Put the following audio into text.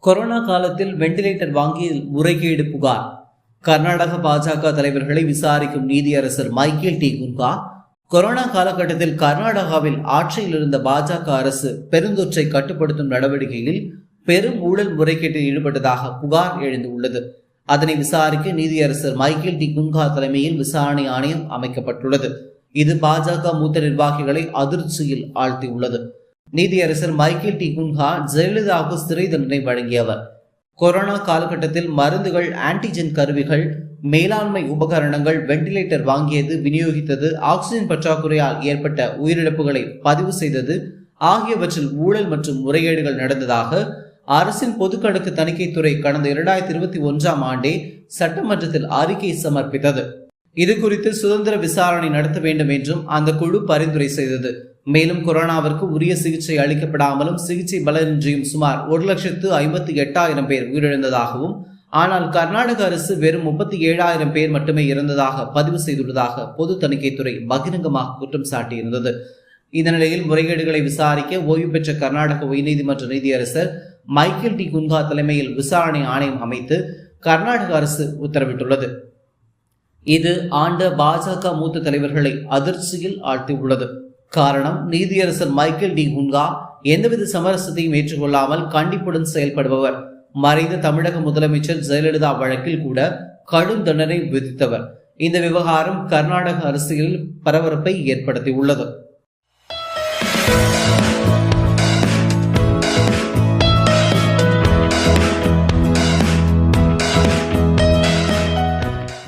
Corona காலத்தில் ventilator வாங்கியதில் முறைகேடு புகார். கர்நாடக பாஜக தலைவர்களை விசாரிக்கும் நீதியரசர் மைக்கேல் டி குன்ஹா, கொரோனா காலகட்டத்தில் கர்நாடகாவில் ஆட்சியில் இருந்த பாஜக அரசு பெருந்தொற்றை கட்டுப்படுத்தும் நடவடிக்கையில் பெரும் ஊழல் முறைகேட்டில் ஈடுபட்டதாக புகார் எழுந்துள்ளது. அதனை விசாரிக்க நீதியரசர் மைக்கேல் டி குன்ஹா தலைமையில் விசாரணை ஆணையம் அமைக்கப்பட்டுள்ளது. இது பாஜக மூத்த நிர்வாகிகளை அதிர்ச்சியில் ஆழ்த்தியுள்ளது. நீதியரசர் மைக்கேல் டி குன்ஹா ஜெயலலிதாவுக்கு சிறை தண்டனை வழங்கியவர். கொரோனா காலகட்டத்தில் மருந்துகள், ஆன்டிஜென் கருவிகள், மேலாண்மை உபகரணங்கள், வெண்டிலேட்டர் வாங்கியது, விநியோகித்தது, ஆக்சிஜன் பற்றாக்குறையால் ஏற்பட்ட உயிரிழப்புகளை பதிவு செய்தது ஆகியவற்றில் ஊழல் மற்றும் முறைகேடுகள் நடந்ததாக அரசின் பொதுக்கணக்கு தணிக்கைத்துறை கடந்த 2021ஆம் ஆண்டே சட்டமன்றத்தில் அறிக்கை சமர்ப்பித்தது. இது குறித்து சுதந்திர விசாரணை நடத்த வேண்டும் என்றும் அந்த குழு பரிந்துரை செய்தது. மேலும் கொரோனாவிற்கு உரிய சிகிச்சை அளிக்கப்படாமலும் சிகிச்சை பலனின்றியும் சுமார் 1,58,000 பேர் உயிரிழந்ததாகவும், ஆனால் கர்நாடக அரசு வெறும் 37,000 பேர் மட்டுமே இறந்ததாக பதிவு செய்துள்ளதாக பொது தணிக்கைத்துறை பகிரங்கமாக குற்றம் சாட்டியிருந்தது. இந்த நிலையில் முறைகேடுகளை விசாரிக்க ஓய்வு பெற்ற கர்நாடக உயர்நீதிமன்ற நீதியரசர் மைக்கேல் டி குன்ஹா தலைமையில் விசாரணை ஆணையம் அமைத்து கர்நாடக அரசு உத்தரவிட்டுள்ளது. இது ஆண்ட பாஜக மூத்த தலைவர்களை அதிர்ச்சியில் ஆழ்த்தியுள்ளது. காரணம், நீதியரசர் மைக்கேல் டி குன்ஹா எந்தவித சமரசத்தையும் ஏற்றுக்கொள்ளாமல் கண்டிப்புடன் செயல்படுபவர். மறைந்த தமிழக முதலமைச்சர் ஜெயலலிதா வழக்கில் கூட கடும் தண்டனை விதித்தவர். இந்த விவகாரம் கர்நாடக அரசியலில் பரபரப்பை ஏற்படுத்தியுள்ளது.